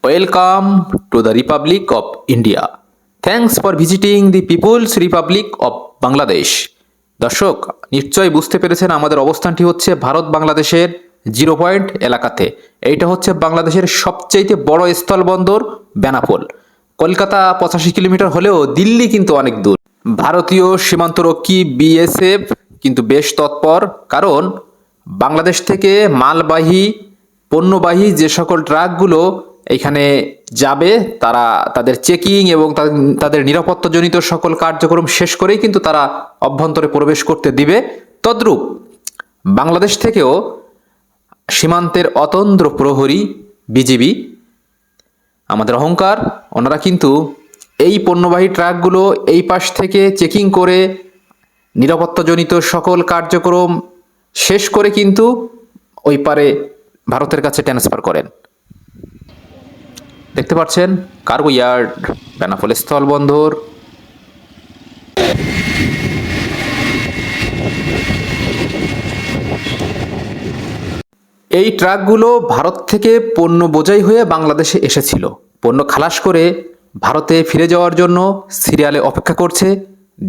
Welcome to the Republic of India. Thanks for visiting the People's Republic of Bangladesh. দর্শক নিশ্চয়ই বুঝতে পেরেছেন আমাদের অবস্থানটি হচ্ছে ভারত বাংলাদেশের 0 পয়েন্ট এলাকাতে। এইটা হচ্ছে বাংলাদেশের সবচেয়ে বড় স্থলবন্দর বেনাপোল। কলকাতা 85 কিলোমিটার হলেও দিল্লি কিন্তু অনেক দূর। ভারতীয় সীমান্তরক্ষী বিএসএফ কিন্তু বেশ তৎপর, কারণ বাংলাদেশ থেকে মালবাহী পণ্যবাহী যে সকল ট্রাকগুলো এখানে যাবে তারা তাদের চেকিং এবং তাদের নিরাপত্তাজনিত সকল কার্যক্রম শেষ করেই কিন্তু তারা অভ্যন্তরে প্রবেশ করতে দিবে। তদ্রূপ বাংলাদেশ থেকেও সীমান্তের অতন্দ্র প্রহরী বিজিবি আমাদের অহংকার, ওনারা কিন্তু এই পণ্যবাহী ট্রাকগুলো এই পাশ থেকে চেকিং করে নিরাপত্তাজনিত সকল কার্যক্রম শেষ করে কিন্তু ওই পারে ভারতের কাছে ট্রান্সফার করেন। দেখতে পাচ্ছেন কার্গো ইয়ার্ড, বেনাপোল স্থলবন্দর। এই ট্রাকগুলো ভারত থেকে পণ্য বোঝাই হয়ে বাংলাদেশে এসেছিল। পণ্য খালাস করে ভারতে ফিরে যাওয়ার জন্য সিরিয়ালে অপেক্ষা করছে।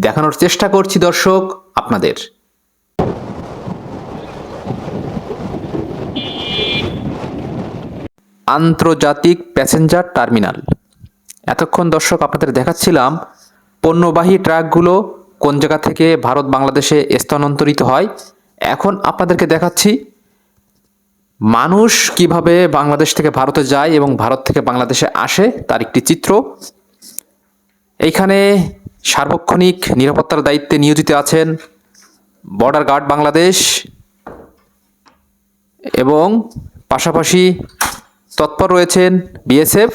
দেখানোর চেষ্টা করছি দর্শক আপনাদের। আন্তর্জাতিক প্যাসেঞ্জার টার্মিনাল। এতক্ষণ দর্শক আপনাদের দেখাচ্ছিলাম পণ্যবাহী ট্রাকগুলো কোন জায়গা থেকে ভারত বাংলাদেশে স্থানান্তরিত হয়। এখন আপনাদেরকে দেখাচ্ছি মানুষ কিভাবে বাংলাদেশ থেকে ভারতে যায় এবং ভারত থেকে বাংলাদেশে আসে তার একটি চিত্র। এইখানে সার্বক্ষণিক নিরাপত্তার দায়িত্বে নিয়োজিত আছেন বর্ডার গার্ড বাংলাদেশ এবং পাশাপাশি তৎপর রয়েছেন বিএসএফ।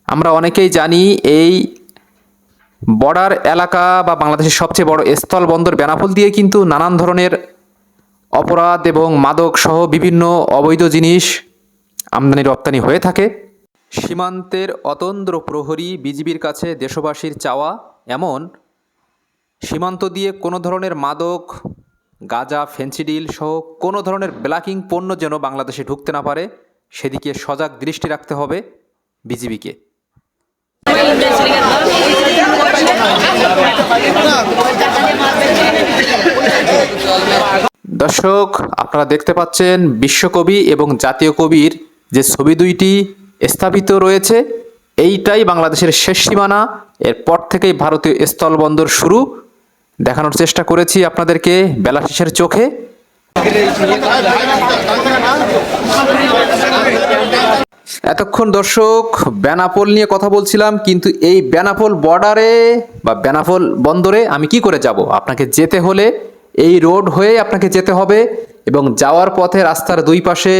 আমরা অনেকেই জানি এই বর্ডার এলাকা বা বাংলাদেশের সবচেয়ে বড় স্থলবন্দর বেনাপোল দিয়ে কিন্তু নানান ধরনের অপরাধ এবং মাদক সহ বিভিন্ন অবৈধ জিনিস আমদানি রপ্তানি হয়ে থাকে। সীমান্তের অতন্দ্র প্রহরী বিজিবির কাছে দেশবাসীর চাওয়া এমন সীমান্ত দিয়ে কোনো ধরনের মাদক, গাঁজা, ফেন্সিডিল সহ কোনো ধরনের ব্ল্যাকিং পণ্য যেন বাংলাদেশে ঢুকতে না পারে, সেদিকে সজাগ দৃষ্টি রাখতে হবে বিজিবিকে। দর্শক আপনারা দেখতে পাচ্ছেন বিশ্বকবি এবং জাতীয় কবির যে ছবি দুইটি স্থাপিত রয়েছে, এইটাই বাংলাদেশের শেষ সীমানা। এরপর থেকেই ভারতীয় স্থলবন্দর শুরু। দেখানোর চেষ্টা করেছি আপনাদেরকে বেলা শেষের চোখে। এতক্ষণ দর্শক বেনাপোল নিয়ে কথা বলছিলাম, কিন্তু এই বেনাপোল বর্ডারে বা বেনাপোল বন্দরে আমি কি করে যাব? আপনাকে যেতে হলে এই রোড হয়ে আপনাকে যেতে হবে এবং যাওয়ার পথে রাস্তার দুই পাশে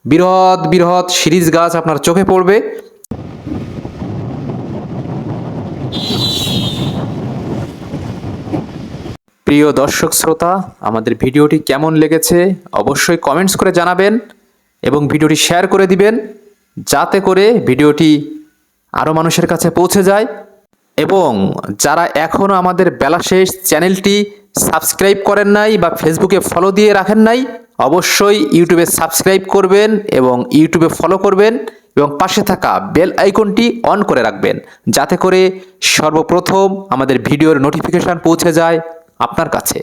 বৃহৎ বৃহৎ শিরীষ গাছ আপনার চোখে পড়বে। প্রিয় দর্শক শ্রোতা, আমাদের ভিডিওটি কেমন লেগেছে অবশ্যই কমেন্টস করে জানাবেন এবং ভিডিওটি শেয়ার করে দিবেন, যাতে করে ভিডিওটি আরও মানুষের কাছে পৌঁছে যায়। এবং যারা এখনও আমাদের বেলা শেষ চ্যানেলটি সাবস্ক্রাইব করেন নাই বা ফেসবুকে ফলো দিয়ে রাখেন নাই, অবশ্যই ইউটিউবে সাবস্ক্রাইব করবেন এবং ইউটিউবে ফলো করবেন এবং পাশে থাকা বেল আইকনটি অন করে রাখবেন, যাতে করে সর্বপ্রথম আমাদের ভিডিওর নোটিফিকেশান পৌঁছে যায় আপনার কাছে।